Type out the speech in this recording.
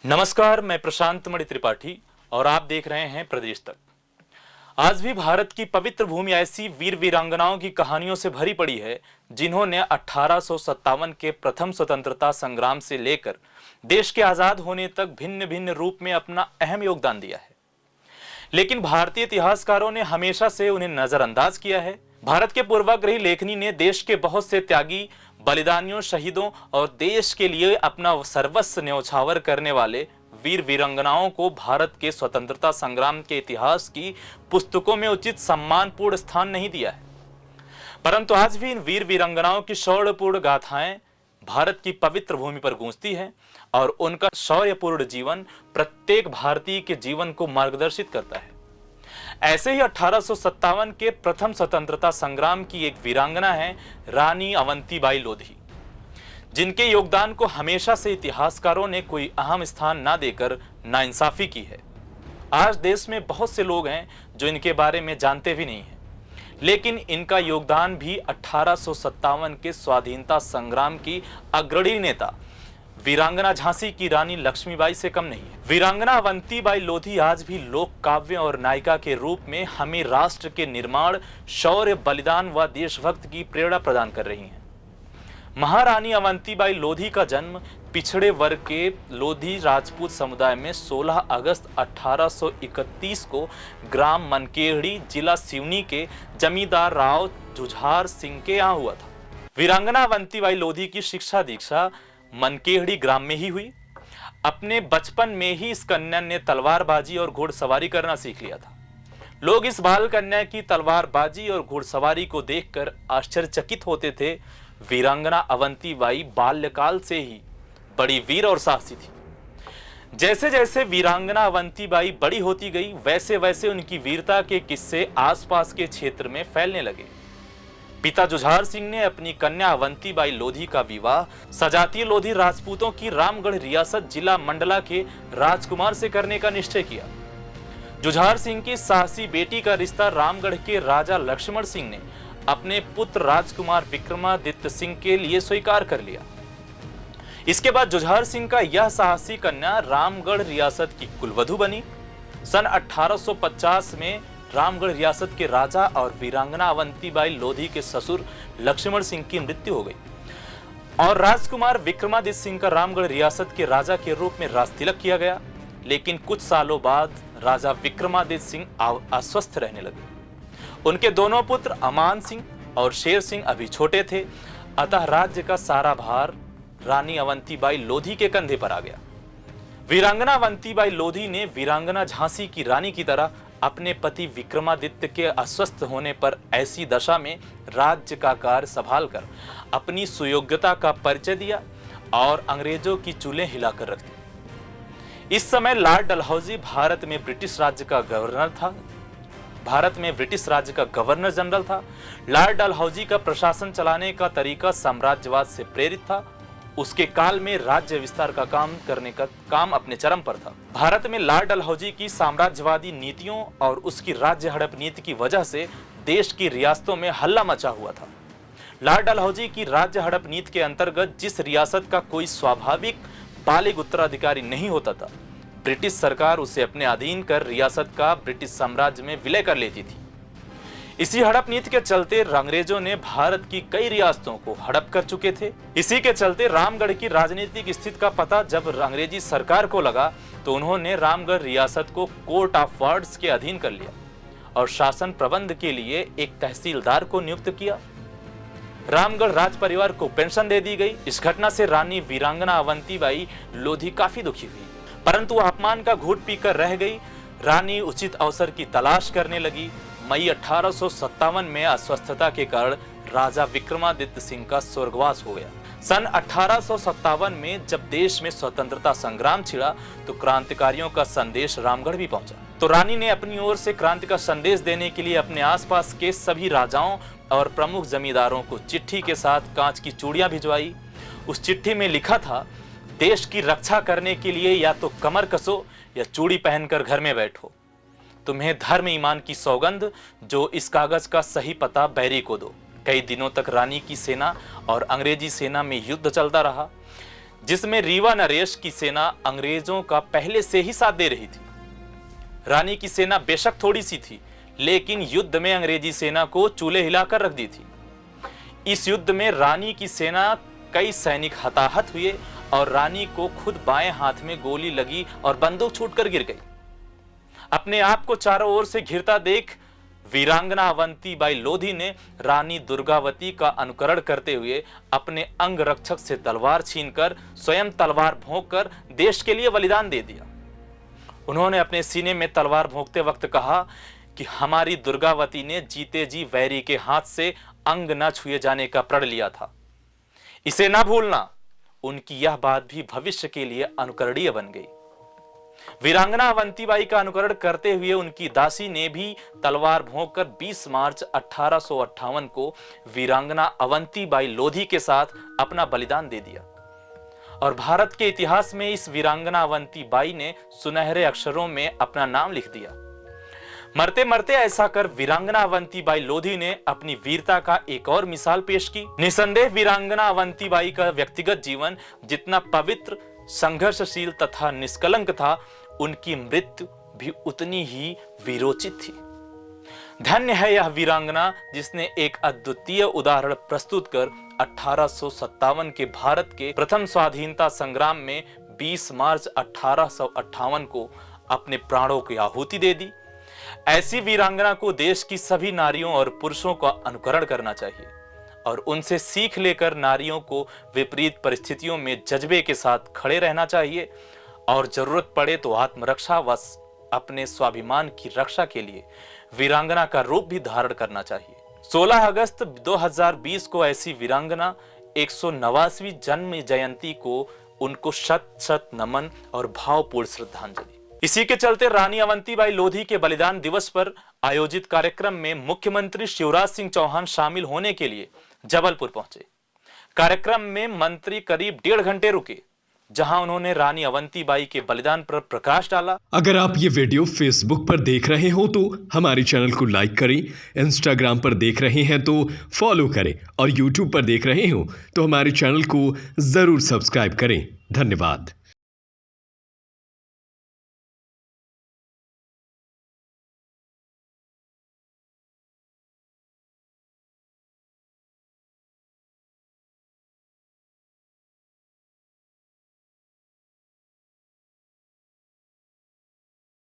नमस्कार, मैं प्रशांत मणि त्रिपाठी और आप देख रहे हैं प्रदेश तक। आज भी भारत की पवित्र भूमि ऐसी वीर वीरांगनाओं की कहानियों से भरी पड़ी है जिन्होंने 1857 के प्रथम स्वतंत्रता संग्राम से लेकर देश के आजाद होने तक भिन्न भिन्न रूप में अपना अहम योगदान दिया है। लेकिन भारतीय इतिहासकारों ने हमेशा से उन्हें नजरअंदाज किया है। भारत के पूर्वाग्रही लेखनी ने देश के बहुत से त्यागी, बलिदानियों, शहीदों और देश के लिए अपना सर्वस्व न्यौछावर करने वाले वीर वीरांगनाओं को भारत के स्वतंत्रता संग्राम के इतिहास की पुस्तकों में उचित सम्मानपूर्ण स्थान नहीं दिया है। परंतु आज भी इन वीर वीरांगनाओं की शौर्यपूर्ण गाथाएं भारत की पवित्र भूमि पर गूंजती हैं और उनका शौर्यपूर्ण जीवन प्रत्येक भारतीय के जीवन को मार्गदर्शित करता है। ऐसे ही 1857 के प्रथम स्वतंत्रता संग्राम की एक वीरांगना है रानी अवंतीबाई लोधी, जिनके योगदान को हमेशा से इतिहासकारों ने कोई अहम स्थान ना देकर नाइंसाफी की है। आज देश में बहुत से लोग हैं जो इनके बारे में जानते भी नहीं हैं, लेकिन इनका योगदान भी 1857 के स्वाधीनता संग्राम की अग्रणी नेता वीरांगना झांसी की रानी लक्ष्मीबाई से कम नहीं है। वीरांगना अवंतीबाई लोधी आज भी लोक काव्य और नायिका के रूप में हमें राष्ट्र के निर्माण, शौर्य, बलिदान व देशभक्त की प्रेरणा प्रदान कर रही हैं। महारानी अवंतीबाई लोधी का जन्म पिछड़े वर्ग के लोधी राजपूत समुदाय में 16 अगस्त 1831 को ग्राम मनकेहड़ी, जिला सिवनी के जमींदार राव जुझार सिंह के यहाँ हुआ था। वीरांगना अवंतीबाई लोधी की शिक्षा दीक्षा मनकेहड़ी ग्राम में ही हुई। अपने बचपन में ही इस कन्या ने तलवारबाजी और घुड़सवारी करना सीख लिया था। लोग इस बाल कन्या की तलवारबाजी और घुड़सवारी को देखकर आश्चर्यचकित होते थे। वीरांगना अवंतीबाई बाल्यकाल से ही बड़ी वीर और साहसी थी। जैसे जैसे वीरांगना अवंतीबाई बड़ी होती गई, वैसे वैसे उनकी वीरता के किस्से आसपास के क्षेत्र में फैलने लगे। पिता जुझार सिंह ने अपनी कन्या अवंतीबाई लोधी का विवाह सजातीय लोधी राजपूतों की रामगढ़ रियासत जिला मंडला के राजकुमार से करने का निश्चय किया। जुझार सिंह की साहसी बेटी का रिश्ता रामगढ़ के राजा लक्ष्मण सिंह ने अपने पुत्र राजकुमार विक्रमादित्य सिंह के लिए स्वीकार कर लिया। इसके बाद जुझार सिंह का यह साहसी कन्या रामगढ़ रियासत की कुलवधू बनी। सन 1850 में रामगढ़ रियासत के राजा और वीरांगना अवंतीबाई लोधी के ससुर लक्ष्मण सिंह की मृत्यु हो गई और राजकुमार विक्रमादित्य सिंह का रामगढ़ रियासत के राजा के रूप में राजतिलक किया गया। लेकिन कुछ सालों बाद राजा विक्रमादित्य सिंह अस्वस्थ रहने लगे। उनके दोनों पुत्र अमान सिंह और शेर सिंह अभी छोटे थे, अतः राज्य का सारा भार रानी अवंतीबाई लोधी के कंधे पर आ गया। वीरांगना अवंतीबाई लोधी ने वीरांगना झांसी की रानी की तरह अपने पति विक्रमादित्य के अस्वस्थ होने पर ऐसी दशा में राज्य का कार्य संभालकर अपनी सुयोग्यता का परिचय दिया और अंग्रेजों की चूल्हे हिलाकर रख दी। इस समय लॉर्ड डलहौजी भारत में ब्रिटिश राज्य का गवर्नर जनरल था। लॉर्ड डलहौजी का प्रशासन चलाने का तरीका साम्राज्यवाद से प्रेरित था। उसके काल में राज्य विस्तार का काम अपने चरम पर था। भारत में लॉर्ड डलहौजी की साम्राज्यवादी नीतियों और उसकी राज्य हड़प नीति की वजह से देश की रियासतों में हल्ला मचा हुआ था। लॉर्ड डलहौजी की राज्य हड़प नीति के अंतर्गत जिस रियासत का कोई स्वाभाविक बालिग उत्तराधिकारी नहीं होता था, ब्रिटिश सरकार उसे अपने अधीन कर रियासत का ब्रिटिश साम्राज्य में विलय कर लेती थी। इसी हड़प नीति के चलते अंग्रेजों ने भारत की कई रियासतों को हड़प कर चुके थे। इसी के चलते रामगढ़ की राजनीतिक स्थिति का पता जब अंग्रेजी सरकार को लगा तो उन्होंने रामगढ़ रियासत को कोर्ट ऑफ वार्ड्स के अधीन कर लिया और शासन प्रबंध के लिए एक तहसीलदार को नियुक्त किया। रामगढ़ राज परिवार को पेंशन दे दी गई। इस घटना से रानी वीरांगना अवंतीबाई लोधी काफी दुखी हुई, परंतु अपमान का घूंट पीकर रह गई। रानी उचित अवसर की तलाश करने लगी। मई 1857 में अस्वस्थता के कारण राजा विक्रमादित्य सिंह का स्वर्गवास हो गया। सन 1857 में जब देश में स्वतंत्रता संग्राम छिड़ा तो क्रांतिकारियों का संदेश रामगढ़ भी पहुंचा। तो रानी ने अपनी ओर से क्रांति का संदेश देने के लिए अपने आसपास के सभी राजाओं और प्रमुख जमींदारों को चिट्ठी के साथ कांच की चूड़ियां भिजवाई। उस चिट्ठी में लिखा था, देश की रक्षा करने के लिए या तो कमर कसो या चूड़ी पहनकर घर में बैठो। तुम्हें धर्म ईमान की सौगंध, जो इस कागज का सही पता बैरी को दो। कई दिनों तक रानी की सेना और अंग्रेजी सेना में युद्ध चलता रहा। जिसमें रीवा नरेश की सेना अंग्रेजों का पहले से ही साथ दे रही थी। रानी की सेना बेशक थोड़ी सी थी, लेकिन युद्ध में अंग्रेजी सेना को चूल्हे हिलाकर रख दी थी। इस युद्ध में रानी की सेना कई सैनिक हताहत हुए और रानी को खुद बाएं हाथ में गोली लगी और बंदूक छूटकर गिर गई। अपने आप को चारों ओर से घिरता देख वीरांगना अवंती बाई लोधी ने रानी दुर्गावती का अनुकरण करते हुए अपने अंग रक्षक से तलवार छीनकर स्वयं तलवार भोंककर देश के लिए बलिदान दे दिया। उन्होंने अपने सीने में तलवार भोंकते वक्त कहा कि हमारी दुर्गावती ने जीते जी वैरी के हाथ से अंग न छुए जाने का प्रण लिया था। इसे ना भूलना। उनकी यह बात भी भविष्य के लिए अनुकरणीय बन गई। वीरांगना अवंतीबाई का अनुकरण करते हुए उनकी दासी ने भी तलवार भोंककर 20 मार्च 1858 को वीरांगना अवंतीबाई लोधी के साथ अपना बलिदान दे दिया और भारत के इतिहास में इस वीरांगना अवंतीबाई ने सुनहरे अक्षरों में अपना नाम लिख दिया। मरते मरते ऐसा कर वीरांगना अवंतीबाई लोधी ने अपनी वीरता का एक और मिसाल पेश की। निसंदेह वीरांगना अवंतीबाई का व्यक्तिगत जीवन जितना पवित्र, संघर्षशील तथा निष्कलंक था, उनकी मृत्यु भी उतनी ही वीरोचित थी। धन्य है यह वीरांगना जिसने एक अद्वितीय उदाहरण प्रस्तुत कर 1857 के भारत के प्रथम स्वाधीनता संग्राम में 20 मार्च 1858 को अपने प्राणों की आहुति दे दी। ऐसी वीरांगना को देश की सभी नारियों और पुरुषों का अनुकरण करना चाहिए और उनसे सीख लेकर नारियों को विपरीत परिस्थितियों में जज्बे के साथ खड़े रहना चाहिए और जरूरत पड़े तो आत्मरक्षा व अपने स्वाभिमान की रक्षा के लिए वीरांगना का रूप भी धारण करना चाहिए। 16 अगस्त 2020 को ऐसी वीरांगना 189वीं जन्म जयंती को उनको शत शत नमन और भावपूर्ण श्रद्धांजलि। इसी के चलते रानी अवंतीबाई लोधी के बलिदान दिवस पर आयोजित कार्यक्रम में मुख्यमंत्री शिवराज सिंह चौहान शामिल होने के लिए जबलपुर पहुंचे। कार्यक्रम में मंत्री करीब 1.5 घंटे रुके, जहां उन्होंने रानी अवंतीबाई के बलिदान पर प्रकाश डाला। अगर आप ये वीडियो फेसबुक पर देख रहे हो तो हमारे चैनल को लाइक करें, इंस्टाग्राम पर देख रहे हैं तो फॉलो करें और यूट्यूब पर देख रहे हो तो हमारे चैनल को जरूर सब्सक्राइब करें। धन्यवाद।